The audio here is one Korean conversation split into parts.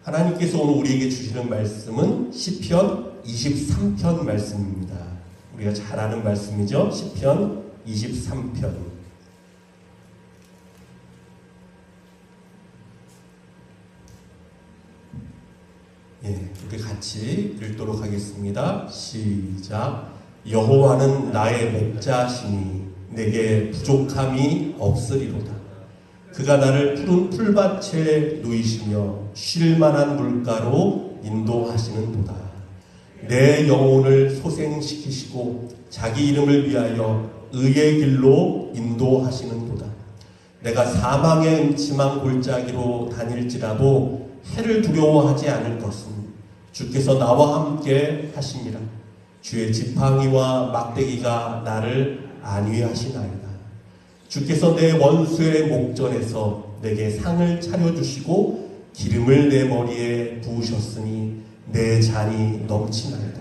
하나님께서 오늘 우리에게 주시는 말씀은 시편 23편 말씀입니다. 우리가 잘 아는 말씀이죠. 시편 23편. 우리 같이 읽도록 하겠습니다. 시작. 여호와는 나의 목자시니 내게 부족함이 없으리로다. 그가 나를 푸른 풀밭에 누이시며 쉴만한 물가로 인도하시는도다. 내 영혼을 소생시키시고 자기 이름을 위하여 의의 길로 인도하시는도다. 내가 사망의 음침한 골짜기로 다닐지라도 해를 두려워하지 않을 것은 주께서 나와 함께 하심이라. 주의 지팡이와 막대기가 나를 안위하시나이다. 주께서 내 원수의 목전에서 내게 상을 차려주시고 기름을 내 머리에 부으셨으니 내 잔이 넘치나이다.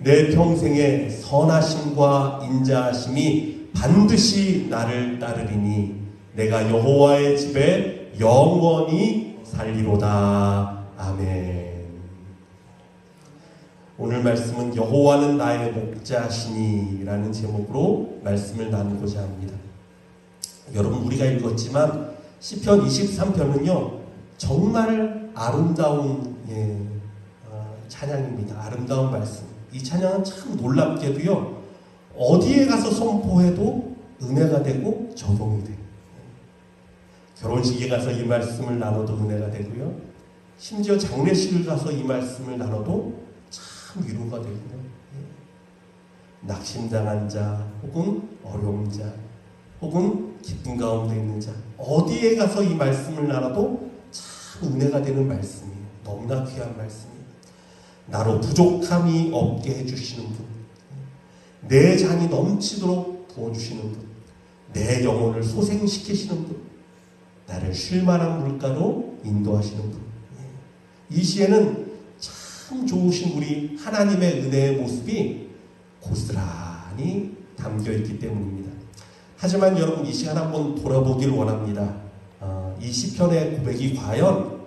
내 평생에 선하심과 인자하심이 반드시 나를 따르리니 내가 여호와의 집에 영원히 살리로다. 아멘. 오늘 말씀은 여호와는 나의 목자시니 라는 제목으로 말씀을 나누고자 합니다. 여러분, 우리가 읽었지만 시편 23편은요 정말 아름다운 찬양입니다. 아름다운 말씀. 이 찬양은 참 놀랍게도요 어디에 가서 선포해도 은혜가 되고 적용이 돼요. 결혼식에 가서 이 말씀을 나눠도 은혜가 되고요, 심지어 장례식을 가서 이 말씀을 나눠도 참 위로가 되고요, 낙심당한 자 혹은 어려운 자 혹은 기쁨 가운데 있는 자, 어디에 가서 이 말씀을 나눠도 참 은혜가 되는 말씀이에요. 너무나 귀한 말씀이에요. 나로 부족함이 없게 해주시는 분, 내 잔이 넘치도록 부어주시는 분, 내 영혼을 소생시키시는 분, 나를 쉴만한 물가로 인도하시는 분. 이 시에는 참 좋으신 우리 하나님의 은혜의 모습이 고스란히 담겨있기 때문입니다. 하지만 여러분, 이 시간 한번 돌아보길 원합니다. 이 시편의 고백이 과연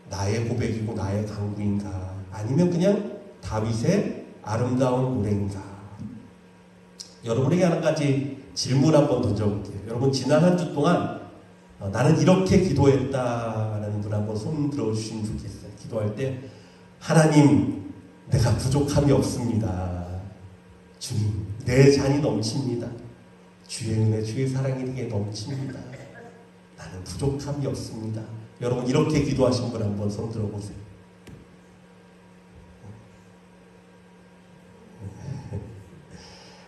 나의 고백이고 나의 간구인가, 아니면 그냥 다윗의 아름다운 노래인가? 여러분에게 한 가지 질문 한번 던져볼게요. 여러분, 지난 한 주 동안 나는 이렇게 기도했다라는 분 한번 손 들어주시면 좋겠어요. 기도할 때, 하나님, 내가 부족함이 없습니다. 주님, 내 잔이 넘칩니다. 주의 은혜, 주의 사랑이 내게 넘칩니다. 나는 부족함이 없습니다. 여러분, 이렇게 기도하신 분 한번 손 들어보세요.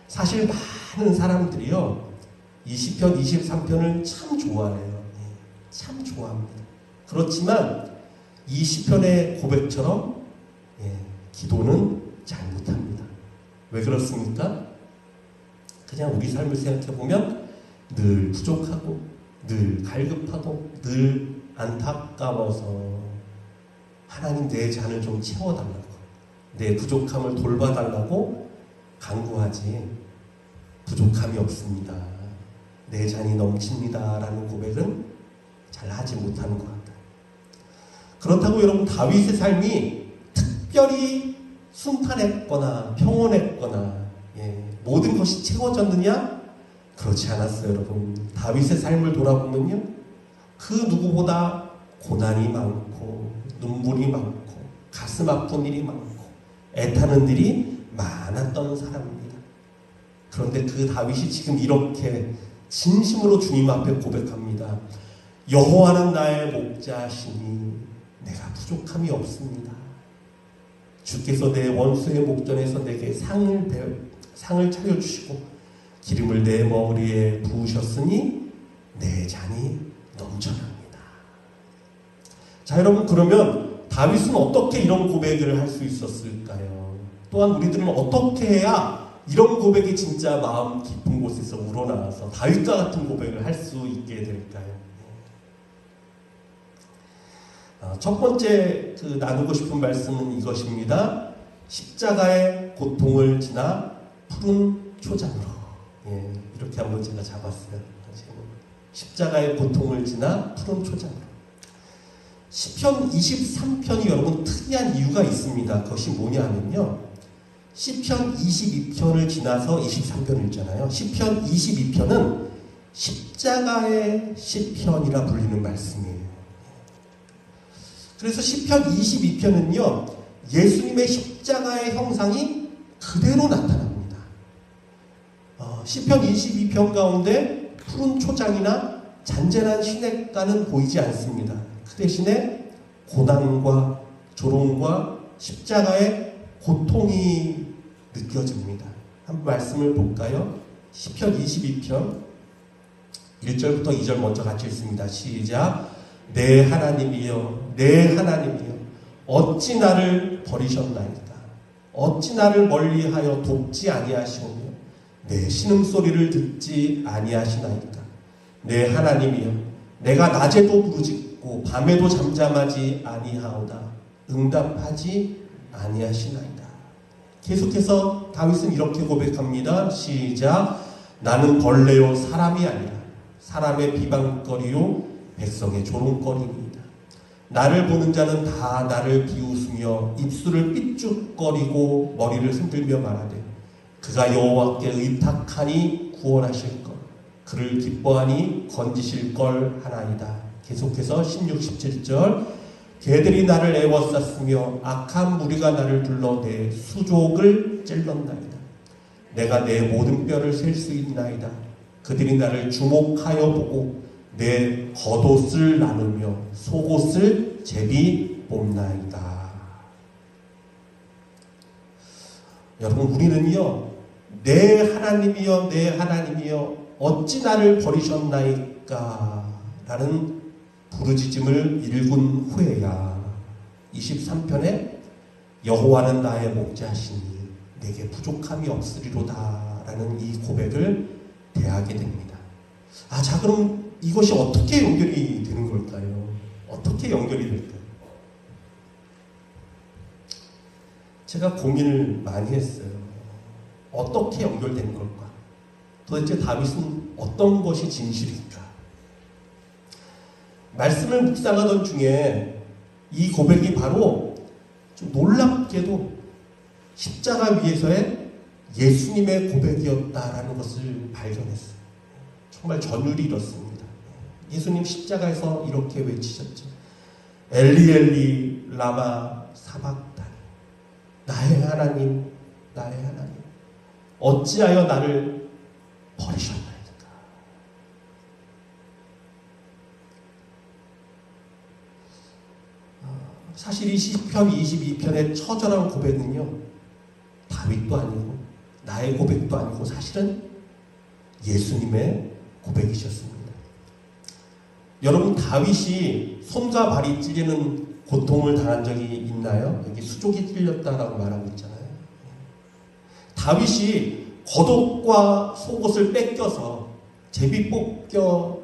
사실 많은 사람들이요 이 시편 23편을 참 좋아해요. 참 좋아합니다. 그렇지만 이 시편의 고백처럼 기도는 잘 못합니다. 왜 그렇습니까? 그냥 우리 삶을 생각해보면 늘 부족하고 늘 갈급하고 늘 안타까워서 하나님, 내 잔을 좀 채워달라고, 내 부족함을 돌봐달라고 간구하지, 부족함이 없습니다, 내 잔이 넘칩니다 라는 고백은 잘 하지 못하는 것 같아요. 그렇다고 여러분, 다윗의 삶이 특별히 순탄했거나 평온했거나 모든 것이 채워졌느냐? 그렇지 않았어요. 여러분, 다윗의 삶을 돌아보면요, 그 누구보다 고난이 많고 눈물이 많고 가슴 아픈 일이 많고 애타는 일이 많았던 사람입니다. 그런데 그 다윗이 지금 이렇게 진심으로 주님 앞에 고백합니다. 여호와는 나의 목자시니 내가 부족함이 없습니다. 주께서 내 원수의 목전에서 내게 상을 차려주시고 기름을 내 머리에 부으셨으니 내 잔이 넘쳐납니다. 자, 여러분, 그러면 다윗은 어떻게 이런 고백을 할 수 있었을까요? 또한 우리들은 어떻게 해야 이런 고백이 진짜 마음 깊은 곳에서 우러나와서 다윗과 같은 고백을 할 수 있게 될까요? 첫 번째 나누고 싶은 말씀은 이것입니다. 십자가의 고통을 지나 푸른 초장으로. 이렇게 한번 제가 잡았어요. 십자가의 고통을 지나 푸른 초장으로. 시편 23편이 여러분 특이한 이유가 있습니다. 그것이 뭐냐면요. 시편 22편을 지나서 23편을 읽잖아요. 시편 22편은 십자가의 시편이라 불리는 말씀이에요. 그래서 시편 22편은요. 예수님의 십자가의 형상이 그대로 나타납니다. 시편 22편 가운데 푸른 초장이나 잔잔한 시냇가는 보이지 않습니다. 그 대신에 고난과 조롱과 십자가의 고통이 느껴집니다. 한번 말씀을 볼까요? 시편 22편 1절부터 2절 먼저 같이 읽습니다. 시작. 내 하나님이여 내 하나님이여 어찌 나를 버리셨나이까. 어찌 나를 멀리하여 돕지 아니하시오며 내 신음소리를 듣지 아니하시나이까. 내 하나님이여 내가 낮에도 부르짖고 밤에도 잠잠하지 아니하오다. 응답하지 아니하시나이다. 계속해서 다윗은 이렇게 고백합니다. 시작. 나는 벌레요 사람이 아니라 사람의 비방거리요 백성의 조롱거리입니다. 나를 보는 자는 다 나를 비웃으며 입술을 삐죽거리고 머리를 흔들며 말하되 그가 여호와께 의탁하니 구원하실 것 그를 기뻐하니 건지실 걸 하나이다. 계속해서 16, 17절 개들이 나를 애워쌌으며 악한 무리가 나를 둘러 내 수족을 찔렀나이다. 내가 내 모든 뼈를 셀 수 있나이다. 그들이 나를 주목하여 보고 내 겉옷을 나누며 속옷을 제비 뽑나이다. 여러분 우리는요 내 하나님이여 내 하나님이여 어찌 나를 버리셨나이까 라는 부르짖음을 읽은 후에야 23편에 여호와는 나의 목자시니 내게 부족함이 없으리로다 라는 이 고백을 대하게 됩니다. 자 그럼 이것이 어떻게 연결이 되는 걸까요? 어떻게 연결이 될까요? 제가 고민을 많이 했어요. 어떻게 연결되는 걸까? 도대체 다윗은 어떤 것이 진실일까? 말씀을 묵상하던 중에 이 고백이 바로 좀 놀랍게도 십자가 위에서의 예수님의 고백이었다라는 것을 발견했어요. 정말 전율이 이렇습니다. 예수님 십자가에서 이렇게 외치셨죠. 엘리 엘리 라마 사박다니 나의 하나님 나의 하나님 어찌하여 나를 버리셨나이까. 사실 이 시편 22편의 처절한 고백은요 다윗도 아니고 나의 고백도 아니고 사실은 예수님의 고백이셨습니다. 여러분 다윗이 손과 발이 찔리는 고통을 당한 적이 있나요? 여기 수족이 찔렸다라고 말하고 있잖아요. 다윗이 겉옷과 속옷을 뺏겨서 제비 뽑겨진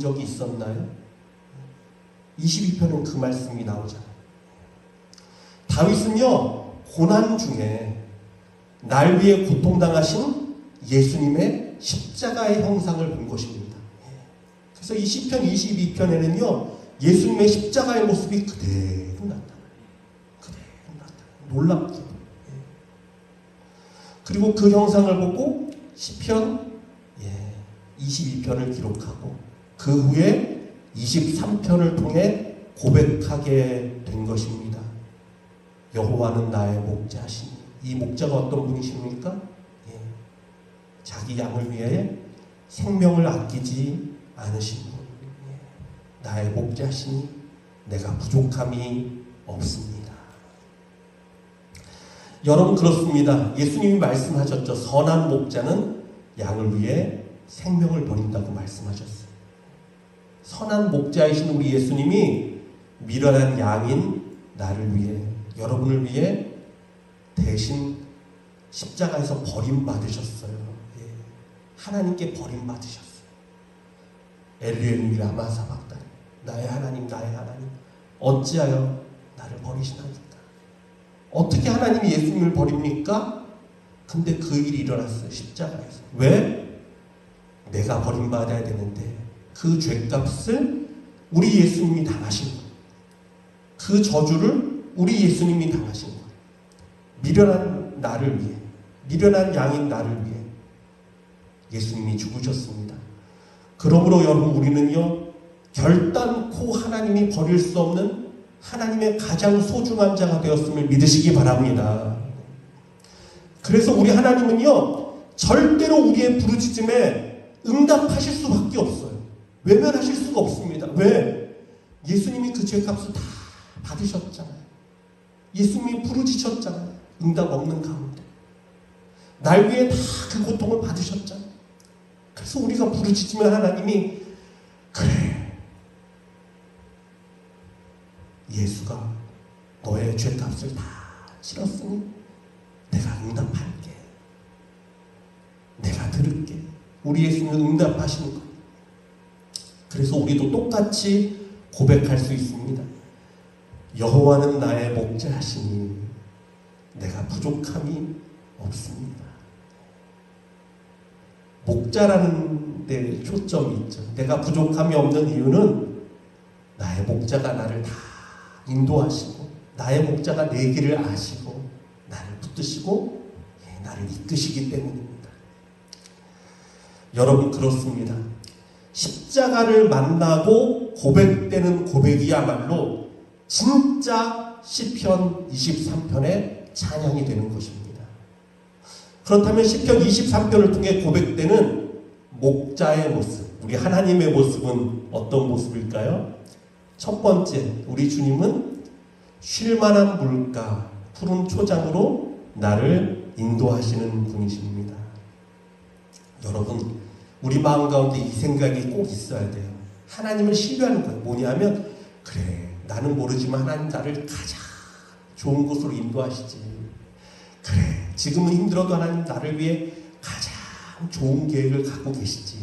적이 있었나요? 22편은 그 말씀이 나오잖아요. 다윗은요 고난 중에 날 위해 고통당하신 예수님의 십자가의 형상을 본 것입니다. 그래서 이 시편 22편에는요 예수님의 십자가의 모습이 그대로 나타나요. 그대로 나타나요. 놀랍게도. 그리고 그 형상을 보고 시편 22편을 기록하고 그 후에 23편을 통해 고백하게 된 것입니다. 여호와는 나의 목자시니. 이 목자가 어떤 분이십니까? 자기 양을 위해 생명을 아끼지 않으신 분. 나의 목자시니 내가 부족함이 없습니다. 여러분 그렇습니다. 예수님이 말씀하셨죠. 선한 목자는 양을 위해 생명을 버린다고 말씀하셨어요. 선한 목자이신 우리 예수님이 미련한 양인 나를 위해 여러분을 위해 대신 십자가에서 버림받으셨어요. 하나님께 버림받으셨어요. 엘리엘리 라마 사박다니 나의 하나님 나의 하나님 어찌하여 나를 버리시나이까. 어떻게 하나님이 예수님을 버립니까? 근데 그 일이 일어났어요. 십자가에서. 왜? 내가 버림받아야 되는데 그 죄값을 우리 예수님이 당하신 거예요. 그 저주를 우리 예수님이 당하신 거예요. 미련한 나를 위해, 미련한 양인 나를 위해 예수님이 죽으셨습니다. 그러므로 여러분, 우리는요, 결단코 하나님이 버릴 수 없는 하나님의 가장 소중한 자가 되었음을 믿으시기 바랍니다. 그래서 우리 하나님은요, 절대로 우리의 부르짖음에 응답하실 수밖에 없어요. 외면하실 수가 없습니다. 왜? 예수님이 그 죄값을 다 받으셨잖아요. 예수님이 부르짖으셨잖아요. 응답 없는 가운데 날 위해 다 그 고통을 받으셨잖아요. 그래서 우리가 부르짖으면 하나님이, 그래, 예수가 너의 죄값을 다 치렀으니 내가 응답할게, 내가 들을게. 우리 예수님은 응답하시는 거예요. 그래서 우리도 똑같이 고백할 수 있습니다. 여호와는 나의 목자시니 내가 부족함이 없습니다. 목자라는 데 초점이 있죠. 내가 부족함이 없는 이유는 나의 목자가 나를 다 인도하시고, 나의 목자가 내 길을 아시고 나를 붙드시고 나를 이끄시기 때문입니다. 여러분, 그렇습니다. 십자가를 만나고 고백되는 고백이야말로 진짜 시편 23편의 찬양이 되는 것입니다. 그렇다면 시편 23편을 통해 고백되는 목자의 모습, 우리 하나님의 모습은 어떤 모습일까요? 첫 번째, 우리 주님은 쉴만한 물가, 푸른 초장으로 나를 인도하시는 분이십니다. 여러분, 우리 마음 가운데 이 생각이 꼭 있어야 돼요. 하나님을 신뢰하는 거예요. 뭐냐면, 그래, 나는 모르지만 하나님 나를 가장 좋은 곳으로 인도하시지. 그래, 지금은 힘들어도 하나님 나를 위해 가장 좋은 계획을 갖고 계시지.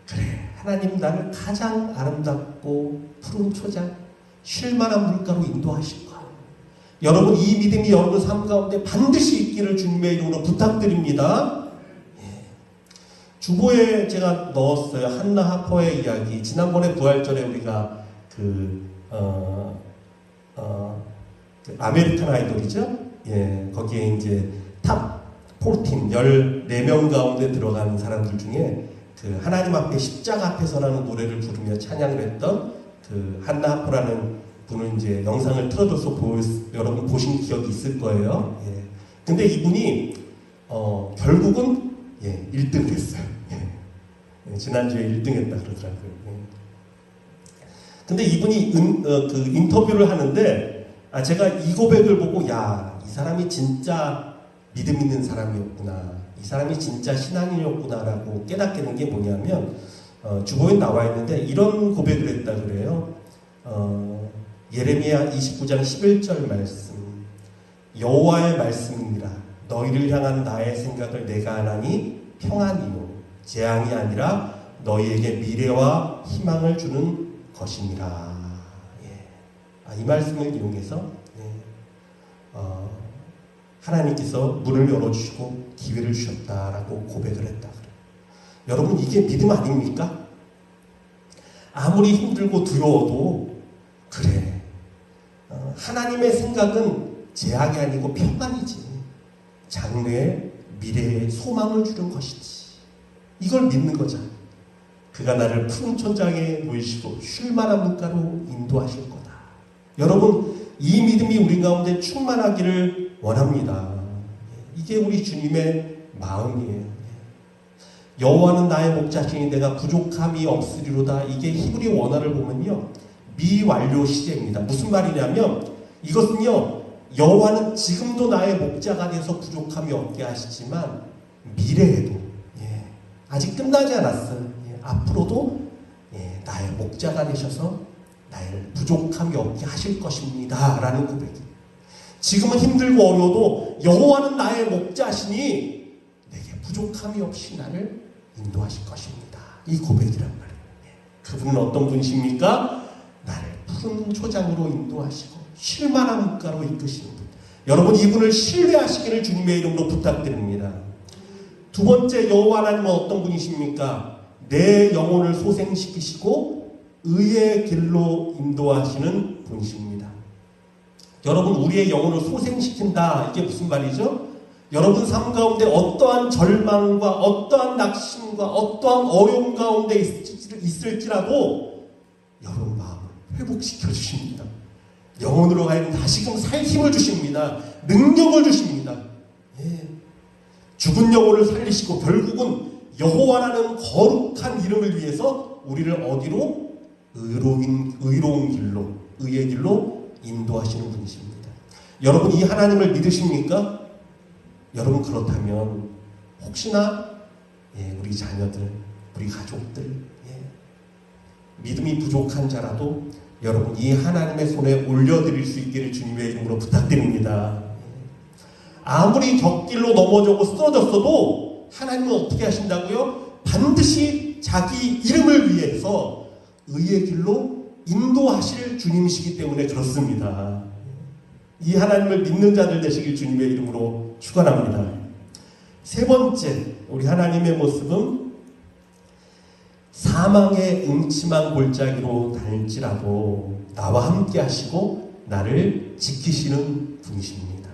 그래, 하나님 나를 가장 아름답고 푸른 초장, 쉴만한 물가로 인도하실 거야. 여러분, 이 믿음이 여러분 삶 가운데 반드시 있기를 주님의 이름으로 부탁드립니다. 주보에 제가 넣었어요. 한나 하퍼의 이야기. 지난번에 부활절에 우리가 아메리칸 아이돌이죠? 예, 거기에 이제 탑 14, 14명 가운데 들어간 사람들 중에 그 하나님 앞에 십자가 앞에서라는 노래를 부르며 찬양을 했던 그 한나 하퍼라는 분을 이제 영상을 틀어줘서 여러분 보신 기억이 있을 거예요. 예. 근데 이분이 결국은 1등을 했어요. 예. 지난주에 1등 했다 그러더라고요. 예. 근데 이분이 그 인터뷰를 하는데, 제가 이 고백을 보고, 야, 이 사람이 진짜 믿음 있는 사람이었구나, 이 사람이 진짜 신앙인이었구나라고 깨닫게 된 게 뭐냐면, 주보에 나와 있는데 이런 고백을 했다 그래요. 예레미야 29장 11절 말씀. 여호와의 말씀이니라. 너희를 향한 나의 생각을 내가 하나니 평안이요 재앙이 아니라 너희에게 미래와 희망을 주는 것이니라. 예. 이 말씀을 이용해서 하나님께서 문을 열어주시고 기회를 주셨다라고 고백을 했다 그래요. 여러분, 이게 믿음 아닙니까? 아무리 힘들고 두려워도, 그래, 하나님의 생각은 재앙이 아니고 평안이지, 장래의 미래의 소망을 주는 것이지, 이걸 믿는 거죠. 그가 나를 푸른 초장에 놓이시고 쉴만한 물가로 인도하실 거다. 여러분, 이 믿음이 우리 가운데 충만하기를 원합니다. 이게 우리 주님의 마음이에요. 여호와는 나의 목자시니 내가 부족함이 없으리로다. 이게 히브리 원어를 보면요, 미완료 시제입니다. 무슨 말이냐면, 이것은요, 여호와는 지금도 나의 목자가 돼서 부족함이 없게 하시지만 미래에도, 아직 끝나지 않았어요. 앞으로도 나의 목자가 되셔서 나의 부족함이 없게 하실 것입니다 라는 고백이에요. 지금은 힘들고 어려워도 여호와는 나의 목자시니 내게 부족함이 없이 나를 인도하실 것입니다. 이 고백이란 말이에요. 그분은 어떤 분이십니까? 나를 푸른 초장으로 인도하시고 쉴만한 물가로 이끄시는 분. 여러분, 이분을 신뢰하시기를 주님의 이름으로 부탁드립니다. 두 번째, 여호와 하나님은 어떤 분이십니까? 내 영혼을 소생시키시고 의의 길로 인도하시는 분이십니다. 여러분, 우리의 영혼을 소생시킨다. 이게 무슨 말이죠? 여러분 삶 가운데 어떠한 절망과 어떠한 낙심과 어떠한 어려움 가운데 있을지라도 여러분 마음을 회복시켜 주십니다. 영혼으로 하여금 다시금 살 힘을 주십니다. 능력을 주십니다. 예. 죽은 영혼을 살리시고 결국은 여호와라는 거룩한 이름을 위해서 우리를 어디로? 의로운 길로, 의의 길로 인도하시는 분이십니다. 여러분, 이 하나님을 믿으십니까? 여러분, 그렇다면 혹시나 우리 자녀들, 우리 가족들, 믿음이 부족한 자라도 여러분 이 하나님의 손에 올려드릴 수 있기를 주님의 이름으로 부탁드립니다. 아무리 곁길로 넘어져고 쓰러졌어도 하나님은 어떻게 하신다고요? 반드시 자기 이름을 위해서 의의 길로 인도하실 주님이시기 때문에 그렇습니다. 이 하나님을 믿는 자들 되시길 주님의 이름으로 축원합니다. 세 번째, 우리 하나님의 모습은 사망의 음침한 골짜기로 다닐지라도 나와 함께 하시고 나를 지키시는 분이십니다.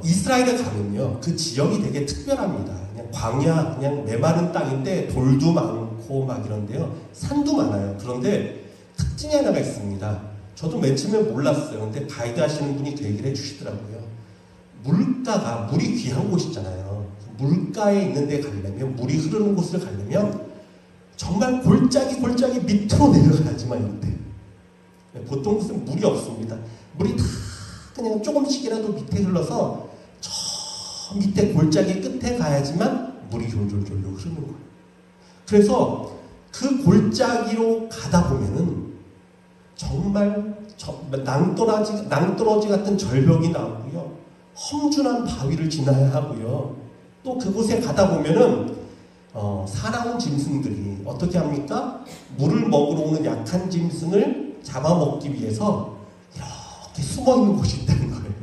이스라엘에 가면요, 그 지역이 되게 특별합니다. 그냥 광야, 그냥 메마른 땅인데 돌도 많고 막 이런데요, 산도 많아요. 그런데 특징이 하나가 있습니다. 저도 맨 처음에 몰랐어요. 근데 가이드 하시는 분이 그 얘기를 해주시더라고요. 물이 귀한 곳이잖아요. 물가에 있는 데 가려면, 물이 흐르는 곳을 가려면 정말 골짜기 밑으로 내려가야지만 이때. 보통 무슨 물이 없습니다. 물이 다 그냥 조금씩이라도 밑에 흘러서 저 밑에 골짜기 끝에 가야지만 물이 졸졸졸 흐르는 거예요. 그래서 그 골짜기로 가다 보면은 정말 낭떠러지 같은 절벽이 나오고요, 험준한 바위를 지나야 하고요, 또 그곳에 가다 보면은 사나운 짐승들이 어떻게 합니까? 물을 먹으러 오는 약한 짐승을 잡아먹기 위해서 이렇게 숨어있는 곳이 있다는 거예요.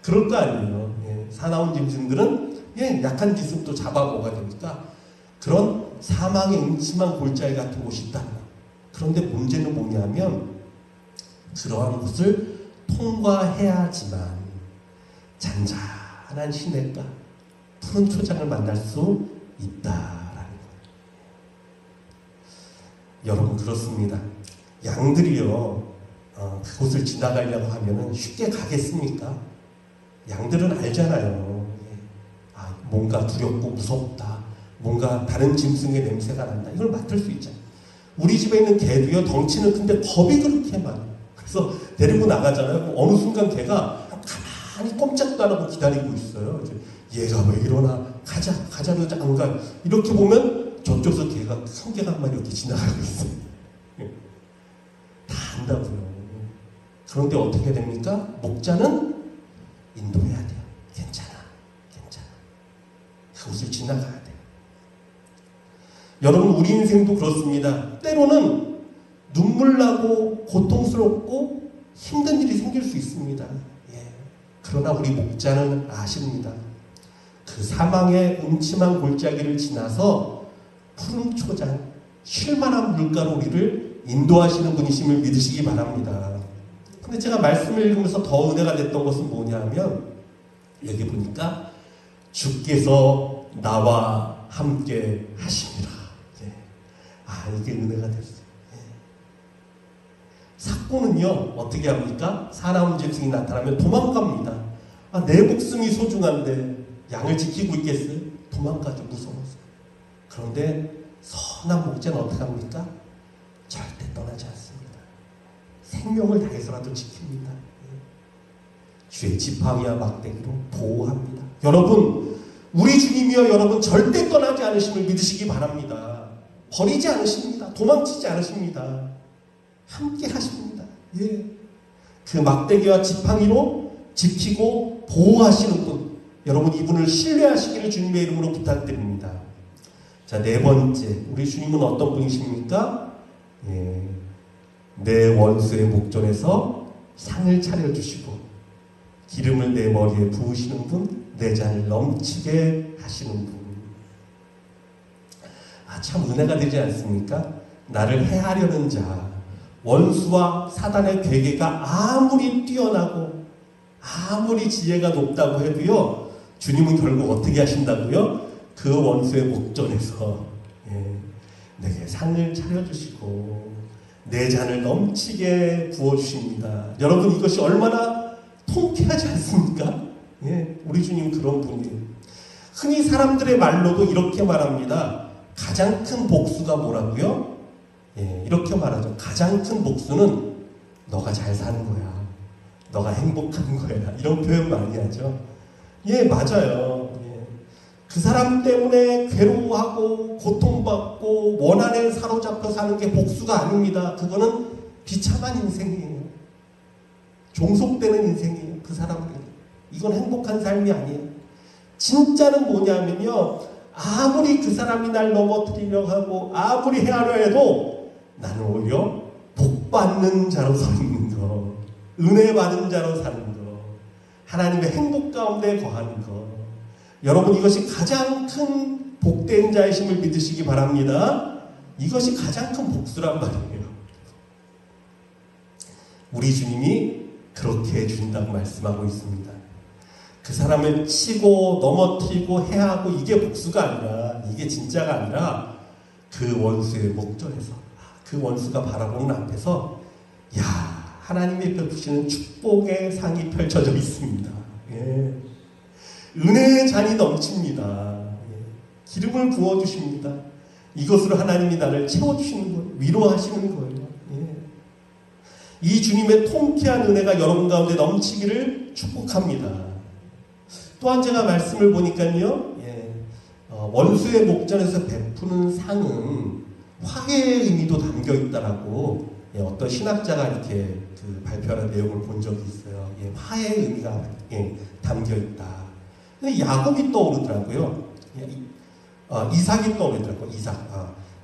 그럴 거 아니에요. 사나운 짐승들은 약한 짐승도 잡아먹어야 되니까 그런 사망의 음침한 골짜기 같은 곳이 있다는 거예요. 그런데 문제는 뭐냐면 그러한 곳을 통과해야지만 잔잔한 시냇가, 푸른 초장을 만날 수 있다라는 거예요. 여러분, 그렇습니다. 양들이요, 그곳을 지나가려고 하면은 쉽게 가겠습니까? 양들은 알잖아요. 뭔가 두렵고 무섭다, 뭔가 다른 짐승의 냄새가 난다, 이걸 맡을 수 있잖아요. 우리 집에 있는 개도요, 덩치는 큰데 겁이 그렇게 많아요. 그래서 데리고 나가잖아요. 어느 순간 개가 가만히 꼼짝도 안 하고 기다리고 있어요. 얘가 왜 이러나, 가자 그러지 안 가요. 이렇게 보면 저쪽에서 개가 성게가 한 마리 이렇게 지나가고 있어요. 다 안다고요. 그런데 어떻게 됩니까? 목자는 인도해야 돼요. 괜찮아. 그곳을 지나가야 돼요. 여러분, 우리 인생도 그렇습니다. 때로는 눈물 나고 고통스럽고 힘든 일이 생길 수 있습니다. 그러나 우리 목자는 아십니다. 그 사망의 음침한 골짜기를 지나서 푸른 초장, 쉴만한 물가로 우리를 인도하시는 분이심을 믿으시기 바랍니다. 근데 제가 말씀을 읽으면서 더 은혜가 됐던 것은 뭐냐면, 여기 보니까 주께서 나와 함께 하십니다. 이게 은혜가 됐어요. 삭고는요, 어떻게 합니까? 사나운 짐승이 나타나면 도망갑니다. 내 목숨이 소중한데 양을 지키고 있겠어요? 도망가죠, 무서워서. 그런데 선한 목자는 어떻게 합니까? 절대 떠나지 않습니다. 생명을 다해서라도 지킵니다. 주의 지팡이와 막대기로 보호합니다. 여러분, 우리 주님이여 여러분 절대 떠나지 않으심을 믿으시기 바랍니다. 버리지 않으십니다. 도망치지 않으십니다. 함께 하십니다. 그 막대기와 지팡이로 지키고 보호하시는 분, 여러분 이분을 신뢰하시기를 주님의 이름으로 부탁드립니다. 자, 네 번째, 우리 주님은 어떤 분이십니까? 내 원수의 목전에서 상을 차려주시고 기름을 내 머리에 부으시는 분, 내 잔을 넘치게 하시는 분. 참 은혜가 되지 않습니까? 나를 해하려는 자, 원수와 사단의 괴계가 아무리 뛰어나고 아무리 지혜가 높다고 해도요, 주님은 결국 어떻게 하신다고요? 그 원수의 목전에서 내게 상을 차려주시고 내 잔을 넘치게 부어주십니다. 여러분, 이것이 얼마나 통쾌하지 않습니까? 우리 주님 그런 분이에요. 흔히 사람들의 말로도 이렇게 말합니다. 가장 큰 복수가 뭐라고요? 이렇게 말하죠. 가장 큰 복수는 너가 잘 사는 거야. 너가 행복한 거야. 이런 표현 많이 하죠. 맞아요. 그 사람 때문에 괴로워하고 고통받고 원한에 사로잡혀 사는 게 복수가 아닙니다. 그거는 비참한 인생이에요. 종속되는 인생이에요. 그 사람들이. 이건 행복한 삶이 아니에요. 진짜는 뭐냐면요, 아무리 그 사람이 날 넘어뜨리려고 하고 아무리 해하려 해도 나는 오히려 복받는 자로 서 있는 거, 은혜 받은 자로 사는 거, 하나님의 행복 가운데 거하는 거. 여러분, 이것이 가장 큰 복된 자이심을 믿으시기 바랍니다. 이것이 가장 큰 복수란 말이에요. 우리 주님이 그렇게 해준다고 말씀하고 있습니다. 그 사람을 치고 넘어뜨리고 해하고 이게 복수가 아니라, 이게 진짜가 아니라 그 원수의 목전에서, 그 원수가 바라보는 앞에서 하나님이 베푸시는 축복의 상이 펼쳐져 있습니다. 은혜의 잔이 넘칩니다. 기름을 부어주십니다. 이것으로 하나님이 나를 채워주시는 거예요. 위로하시는 거예요. 이 주님의 통쾌한 은혜가 여러분 가운데 넘치기를 축복합니다. 또한 제가 말씀을 보니까요, 원수의 목전에서 베푸는 상은 화해의 의미도 담겨 있다라고 어떤 신학자가 이렇게 발표하는 내용을 본 적이 있어요. 화해의 의미가 담겨 있다. 근데 야곱이 떠오르더라고요. 이삭이 떠오르더라고요.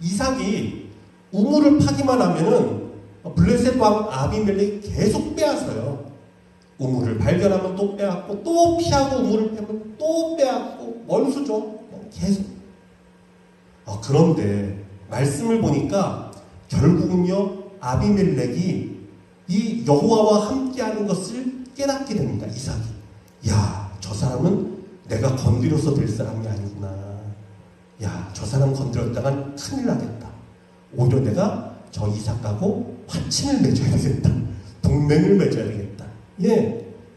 이삭이 우물을 파기만 하면은 블레셋 왕 아비멜렉이 계속 빼앗아요. 우물을 발견하면 또 빼앗고, 또 피하고 우물을 빼면 또 빼앗고, 원수죠. 계속. 그런데 말씀을 보니까 결국은요, 아비멜렉이 이 여호와와 함께하는 것을 깨닫게 됩니다. 이삭이. 저 사람은 내가 건드려서 될 사람이 아니구나. 저 사람 건드렸다간 큰일 나겠다. 오히려 내가 저 이삭하고 화친을 맺어야 되겠다. 동맹을 맺어야 되겠다.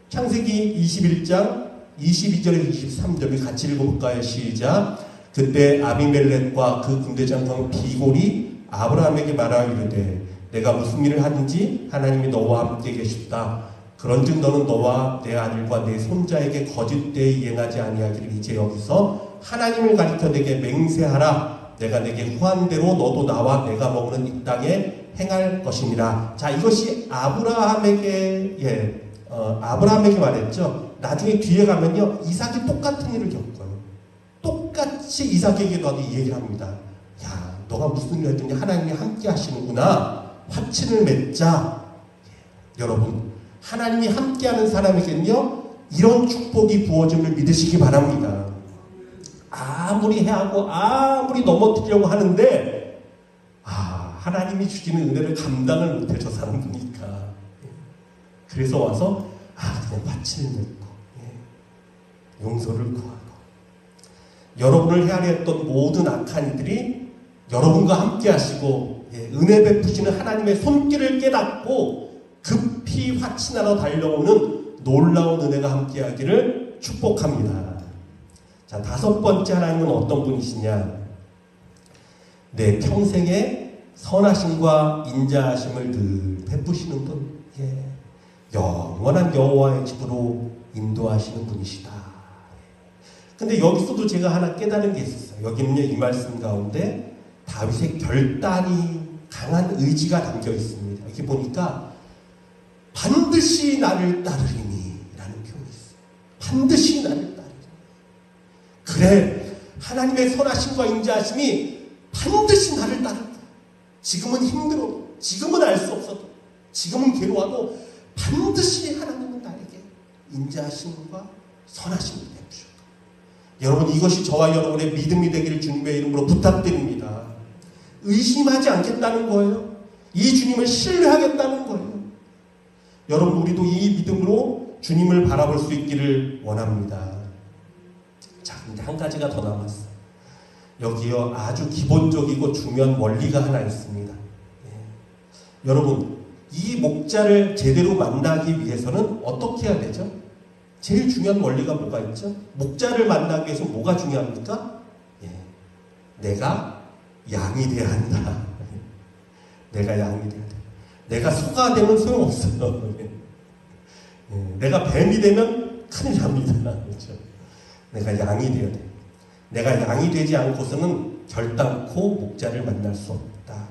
창세기 21장 22절에서 23절을 같이 읽어볼까요? 시작. 그때 아비멜렉과 그 군대장성 비골이 아브라함에게 말하기를, 내가 무슨 일을 하든지 하나님이 너와 함께 계시다. 그런즉 너는 너와 내 아들과 내 손자에게 거짓되이 이행하지 아니하기를 이제 여기서 하나님을 가리켜 내게 맹세하라. 내가 내게 후한 대로 너도 나와 내가 머무는 이 땅에 행할 것이니라. 자, 이것이 아브라함에게 말했죠. 나중에 뒤에 가면요, 이삭이 똑같은 일을 겪어요. 똑같이 이삭에게도 이 얘기를 합니다. 너가 무슨 일을 했더니 하나님이 함께 하시는구나. 화친을 맺자. 여러분, 하나님이 함께하는 사람에게는요, 이런 축복이 부어짐을 믿으시기 바랍니다. 아무리 해하고 아무리 넘어뜨리려고 하는데 하나님이 주시는 은혜를 감당을 못해, 저 사람 보니까. 그래서 와서 그냥 화친을 맺고 용서를 구하고, 여러분을 헤아려 했던 모든 악한 이들이 여러분과 함께 하시고 은혜 베푸시는 하나님의 손길을 깨닫고 급히 화친하러 달려오는 놀라운 은혜가 함께 하기를 축복합니다. 자, 다섯 번째 하나님은 어떤 분이시냐? 내 평생에 선하심과 인자하심을 늘 베푸시는 분, 영원한 여호와의 집으로 인도하시는 분이시다. 근데 여기서도 제가 하나 깨달은 게 있었어요. 여기는요, 이 말씀 가운데 다윗의 결단이 강한 의지가 담겨 있습니다. 이렇게 보니까 반드시 나를 따르리니 라는 표현이 있어요. 반드시 나를 따르리니. 그래, 하나님의 선하심과 인자하심이 반드시 나를 따를 거야. 지금은 힘들어도, 지금은 알 수 없어도, 지금은 괴로워도 반드시 하나님은 나에게 인자하심과 선하심을 베푸실 거예요. 여러분, 이것이 저와 여러분의 믿음이 되기를 주님의 이름으로 부탁드립니다. 의심하지 않겠다는 거예요. 이 주님을 신뢰하겠다는 거예요. 여러분, 우리도 이 믿음으로 주님을 바라볼 수 있기를 원합니다. 자, 근데 한 가지가 더 남았어요. 여기요, 아주 기본적이고 중요한 원리가 하나 있습니다. 여러분, 이 목자를 제대로 만나기 위해서는 어떻게 해야 되죠? 제일 중요한 원리가 뭐가 있죠? 목자를 만나기 위해서 뭐가 중요합니까? 내가 양이 돼야 한다. 내가 양이 돼야 돼. 내가 소가 되면 소용없어요. 내가 뱀이 되면 큰일 납니다. 그렇죠? 내가 양이 되어야 돼. 내가 양이 되지 않고서는 결단코 목자를 만날 수 없다.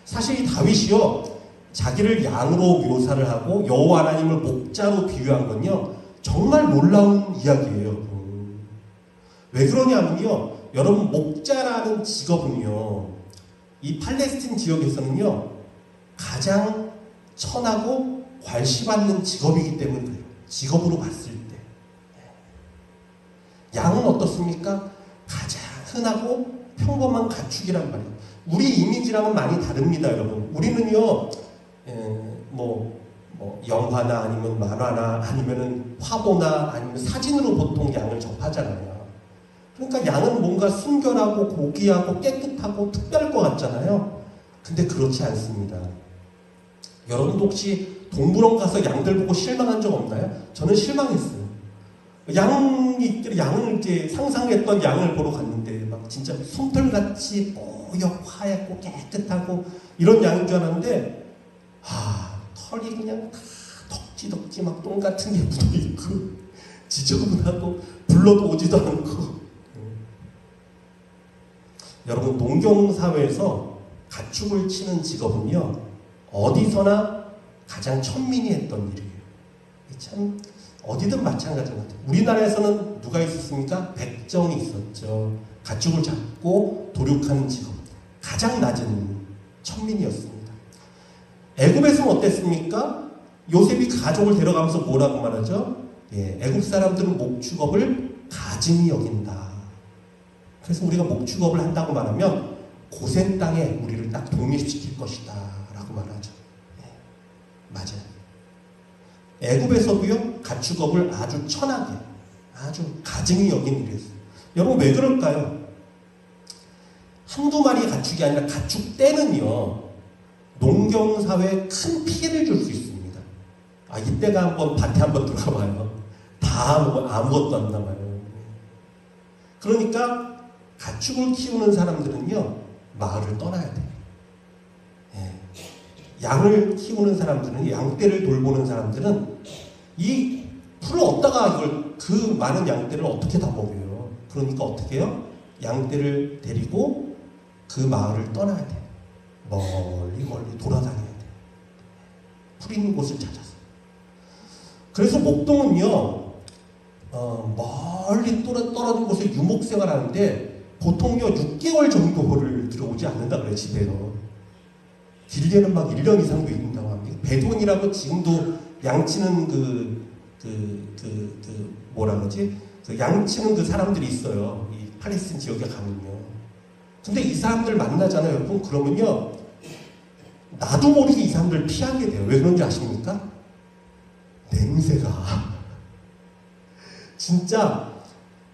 사실 이 다윗이요, 자기를 양으로 묘사를 하고 여호와 하나님을 목자로 비유한 건요, 정말 놀라운 이야기예요. 왜 그러냐면요, 여러분, 목자라는 직업은요, 이 팔레스틴 지역에서는요, 가장 천하고 괄시받는 직업이기 때문에 그래요. 직업으로 봤을 때. 양은 어떻습니까? 가장 흔하고 평범한 가축이란 말이에요. 우리 이미지랑은 많이 다릅니다, 여러분. 우리는요, 영화나 아니면 만화나 아니면 화보나 아니면 사진으로 보통 양을 접하잖아요. 그러니까 양은 뭔가 순결하고 고귀하고 깨끗하고 특별할 것 같잖아요. 근데 그렇지 않습니다. 여러분도 혹시 동물원 가서 양들 보고 실망한 적 없나요? 저는 실망했어요. 양을 이제 상상했던 양을 보러 갔는데 막 진짜 솜털같이 뽀얗고 하얗고 깨끗하고 이런 양인 줄 알았는데, 털이 그냥 다 덕지덕지 막 똥 같은 게 묻어있고 지저분하고 불러도 오지도 않고. 여러분, 농경사회에서 가축을 치는 직업은요, 어디서나 가장 천민이 했던 일이에요. 참 어디든 마찬가지인 것 같아요. 우리나라에서는 누가 있었습니까? 백정이 있었죠. 가축을 잡고 도륙하는 직업, 가장 낮은 천민이었습니다. 애굽에서는 어땠습니까? 요셉이 가족을 데려가면서 뭐라고 말하죠? 애굽 사람들은 목축업을 가증히 여긴다. 그래서 우리가 목축업을 한다고 말하면 고센 땅에 우리를 딱 독립시킬 것이다 라고 말하죠. 맞아요. 애굽에서도요, 가축업을 아주 천하게, 아주 가증히 여긴 일이었어요. 여러분, 왜 그럴까요? 한두 마리의 가축이 아니라 가축 떼는요, 농경사회에 큰 피해를 줄 수 있습니다. 이때가 한번 밭에 한번 들어가봐요. 다 아무것도 안 남아요. 그러니까 가축을 키우는 사람들은요, 마을을 떠나야 돼요. 양을 키우는 사람들은, 양떼를 돌보는 사람들은 이 풀을 얻다가 그 많은 양떼를 어떻게 다 먹여요? 그러니까 어떻게 해요? 양떼를 데리고 그 마을을 떠나야 돼요. 멀리 돌아다녀야 돼요. 풀 있는 곳을 찾아서. 그래서 목동은요, 멀리 떨어진 곳에 유목생활 하는데 보통요 6개월 정도를 들어오지 않는다 그래요. 집에요. 길게는 막 1년 이상도 있다고 합니다. 베돈이라고 지금도 양치는 양치는 그 사람들이 있어요. 이 팔레스틴 지역에 가면요. 근데 이 사람들 만나잖아요, 여러분. 그러면요, 나도 모르게 이 사람들 피하게 돼요. 왜 그런지 아십니까? 냄새가. 진짜,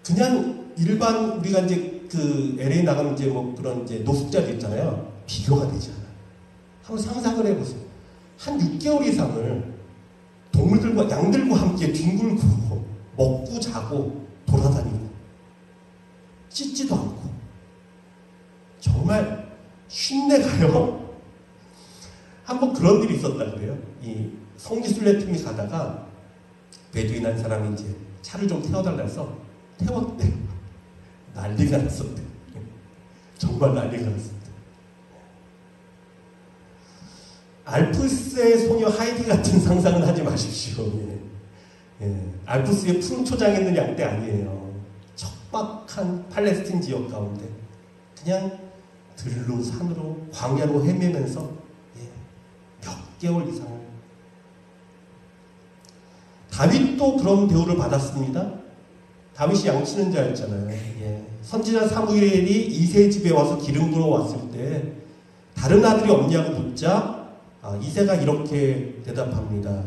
그냥 일반, 우리가 이제 LA 나가면 이제 그런 이제 노숙자들 있잖아요. 비교가 되지 않아요. 한번 상상을 해보세요. 한 6개월 이상을 동물들과 양들과 함께 뒹굴고 먹고 자고 돌아다니고 씻지도 않고 정말 쉰내 가요. 한번 그런 일이 있었다 그래요. 이 성지순례 팀이 가다가 베두인 한 사람이 이제 차를 좀 태워달라 해서 태웠대요. 난리가 났었대요. 정말 난리가 났습니다. 알프스의 소녀 하이디 같은 상상은 하지 마십시오. 알프스의 푸른 초장에 있는 양떼 아니에요. 척박한 팔레스틴 지역 가운데 그냥 들로 산으로 광야로 헤매면서 몇 개월 이상을. 다윗도 그런 대우를 받았습니다. 다윗이 양치는 자였잖아요. 예. 선지자 사무엘이 이세 집에 와서 기름 부어 왔을 때 다른 아들이 없냐고 묻자 이세가 이렇게 대답합니다.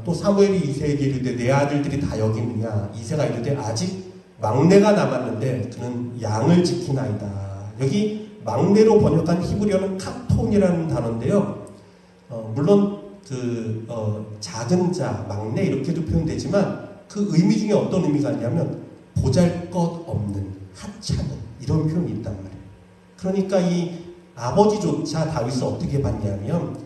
또 사무엘이 이세에게 이르되 내 아들들이 다 여기 있느냐? 이세가 이르되 아직 막내가 남았는데 그는 양을 지키나이다. 여기 막내로 번역한 히브리어는 카톤이라는 단어인데요. 물론 작은 자, 막내 이렇게도 표현되지만 그 의미 중에 어떤 의미가 있냐면 보잘것없는, 하찮은 이런 표현이 있단 말이에요. 그러니까 이 아버지조차 다윗을 어떻게 봤냐면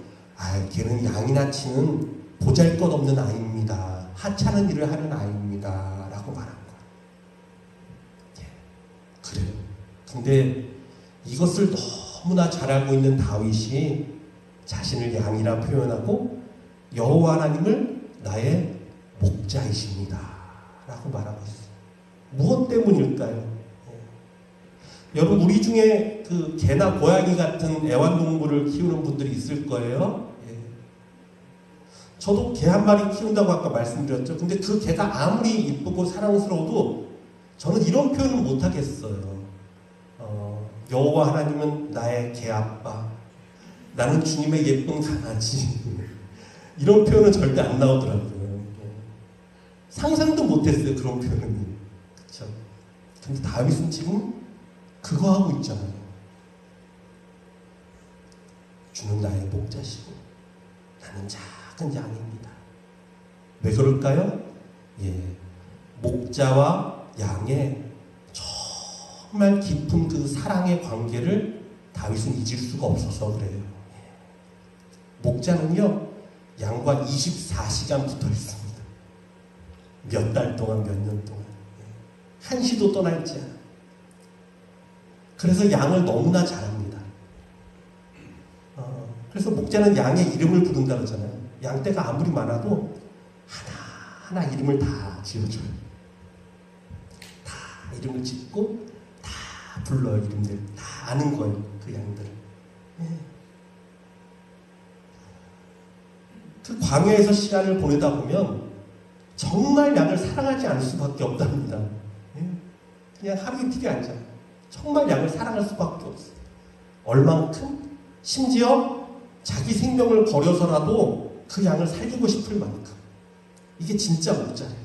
걔는 양이나 치는 보잘것없는 아이입니다. 하찮은 일을 하는 아이입니다. 라고 말한 거예요. 예, 그래요. 근데 이것을 너무나 잘 알고 있는 다윗이 자신을 양이라 표현하고 여호와 하나님을 나의 목자이십니다. 라고 말하고 있어요. 무엇 때문일까요? 예. 여러분, 우리 중에 그 개나 고양이 같은 애완동물을 키우는 분들이 있을 거예요. 예. 저도 개 한 마리 키운다고 아까 말씀드렸죠. 근데 그 개가 아무리 이쁘고 사랑스러워도 저는 이런 표현을 못 하겠어요. 여호와 하나님은 나의 개 아빠, 나는 주님의 예쁜 강아지. 이런 표현은 절대 안 나오더라고요. 상상도 못했어요, 그런 표현이. 그쵸? 근데 다윗은 지금 그거 하고 있잖아요. 주는 나의 목자시고 나는 작은 양입니다. 왜 그럴까요? 예, 목자와 양의 정말 깊은 그 사랑의 관계를 다윗은 잊을 수가 없어서 그래요. 목자는요, 양과 24시간 붙어 있습니다. 몇 달 동안, 몇 년 동안. 한시도 떠나 있지 않아요. 그래서 양을 너무나 잘합니다. 그래서 목자는 양의 이름을 부른다 그러잖아요. 양떼가 아무리 많아도 하나하나 이름을 다 지어줘요. 다 이름을 짓고 다 불러요. 이름들 다 아는 거예요. 그 양들을. 그 광야에서 시간을 보내다 보면 정말 양을 사랑하지 않을 수밖에 없답니다. 그냥 하루 이틀이 아니잖아요. 정말 양을 사랑할 수밖에 없어요. 얼만큼? 심지어 자기 생명을 버려서라도 그 양을 살리고 싶을 만큼. 이게 진짜 목자예요.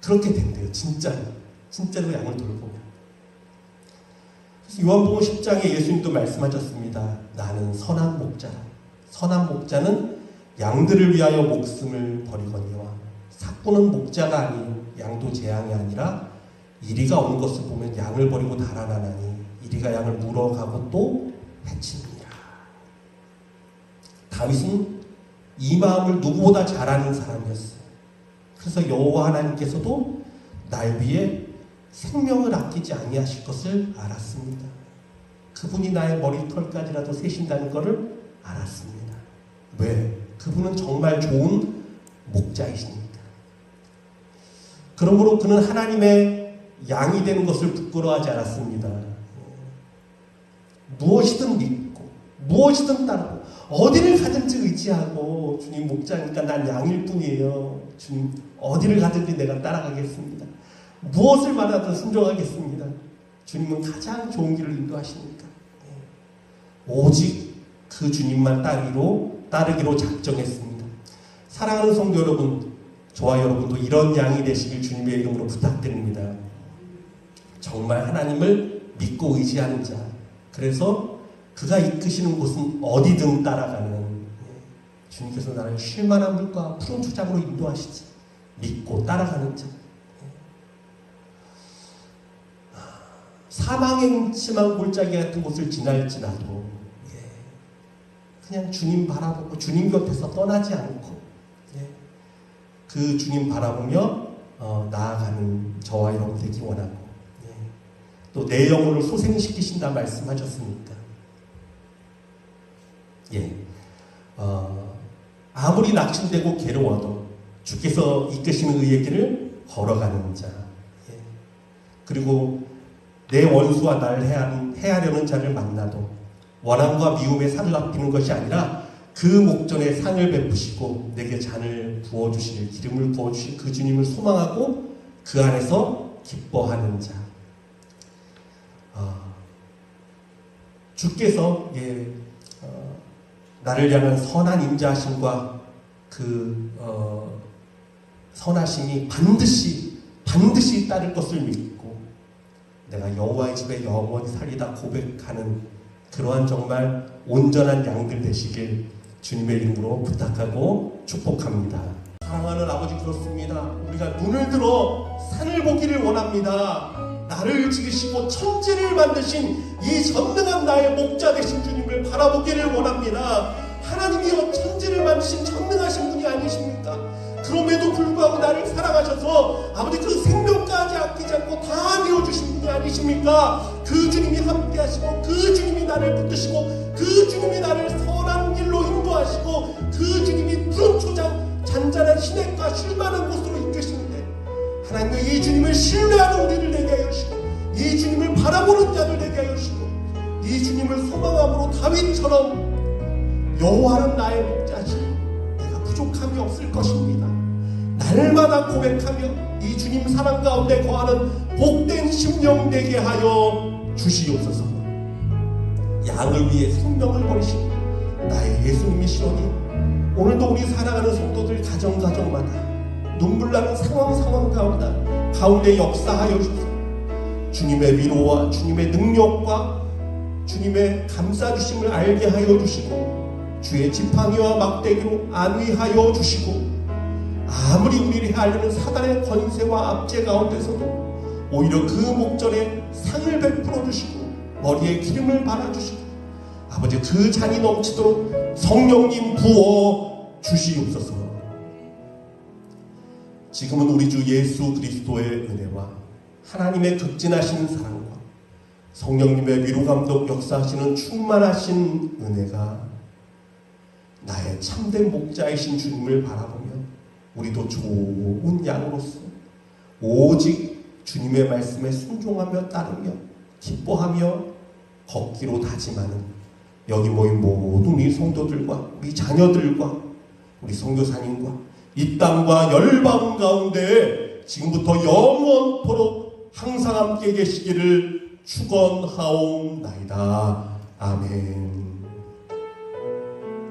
그렇게 된대요. 진짜로. 진짜로 양을 돌보면. 그래서 요한복음 10장에 예수님도 말씀하셨습니다. 나는 선한 목자라. 선한 목자는 양들을 위하여 목숨을 버리거니와 삭구는 목자가 아니요 양도 제 양이 아니라 이리가 오는 것을 보면 양을 버리고 달아나나니 이리가 양을 물어가고 또 해치느니라. 다윗은 이 마음을 누구보다 잘 아는 사람이었어요. 그래서 여호와 하나님께서도 날 위해 생명을 아끼지 아니하실 것을 알았습니다. 그분이 나의 머리털까지라도 세신다는 것을 알았습니다. 왜? 그분은 정말 좋은 목자이시니까. 그러므로 그는 하나님의 양이 되는 것을 부끄러워하지 않았습니다. 무엇이든 믿고 무엇이든 따르고 어디를 가든지 의지하고 주님 목자니까 난 양일 뿐이에요. 주님 어디를 가든지 내가 따라가겠습니다. 무엇을 받아도 순종하겠습니다. 주님은 가장 좋은 길을 인도하시니까. 오직 그 주님만 따르기로 작정했습니다. 사랑하는 성도 여러분, 저와 여러분도 이런 양이 되시길 주님의 이름으로 부탁드립니다. 정말 하나님을 믿고 의지하는 자, 그래서 그가 이끄시는 곳은 어디든 따라가는, 주님께서 나를 쉴만한 물과 푸른 초장으로 인도하시지, 믿고 따라가는 자, 사망의 음침한 골짜기 같은 곳을 지날지라도 그냥 주님 바라보고 주님 곁에서 떠나지 않고 그 주님 바라보며 나아가는 저와 여러분 되기 원하고, 또 내 영혼을 소생시키신다 말씀하셨으니까, 아무리 낙심되고 괴로워도 주께서 이끄시는 의의 길을 걸어가는 자, 그리고 내 원수와 날 해하려는 자를 만나도 원함과 미움에 살을 아끼는 것이 아니라 그 목전에 상을 베푸시고 내게 잔을 부어주실, 기름을 부어주실 그 주님을 소망하고 그 안에서 기뻐하는 자. 주께서 나를 향한 선한 인자하심과 그 선하심이 반드시 따를 것을 믿고 내가 여호와의 집에 영원히 살리다 고백하는 그러한 정말 온전한 양들 되시길 주님의 이름으로 부탁하고 축복합니다. 사랑하는 아버지, 그렇습니다. 우리가 눈을 들어 산을 보기를 원합니다. 나를 지으시고 천지를 만드신 이 전능한 나의 목자 되신 주님을 바라보기를 원합니다. 하나님이여, 천지를 만드신 전능하신 분이 아니십니까? 그럼에도 불구하고 나를 사랑하셔서 아버지 그 생명까지 아끼지 않고 다 내어주신 분이 아니십니까? 그 주님이 함께 하시고 그 주님이 나를 붙드시고 그 주님이 나를 선한 길로 인도하시고 그 주님이 푸른 초장 잔잔한 시냇가 쉴만한 곳으로 이끄시는데, 하나님은 이 주님을 신뢰하는 우리를 되게 하여 주시고 이 주님을 바라보는 자들 되게 하여 주시고 이 주님을 소망함으로 다윗처럼 여호와는 나의 목자시 내가 부족함이 없을 것입니다. 날마다 고백하며 이 주님 사랑 가운데 거하는 복된 심령 되게 하여 주시옵소서. 양을 위해 생명을 버리신 나의 예수님이시오니 오늘도 우리 사랑하는 성도들 가정마다 눈물 나는 상황 가운데 역사하여 주소서. 주님의 위로와 주님의 능력과 주님의 감싸주심을 알게 하여 주시고 주의 지팡이와 막대기로 안위하여 주시고, 아무리 우리를 헤아리는 사단의 권세와 압제 가운데서도 오히려 그 목전에 상을 베풀어 주시고 머리에 기름을 발라주시고 아버지 그 잔이 넘치도록 성령님 부어 주시옵소서. 지금은 우리 주 예수 그리스도의 은혜와 하나님의 극진하신 사랑과 성령님의 위로감독 역사하시는 충만하신 은혜가 나의 참된 목자이신 주님을 바라보며 우리도 좋은 양으로서 오직 주님의 말씀에 순종하며 따르며 기뻐하며 걷기로 다짐하는 여기 모인 모든 우리 성도들과 우리 자녀들과 우리 선교사님과 이 땅과 열방 가운데 지금부터 영원토록 항상 함께 계시기를 축원하옵나이다. 아멘.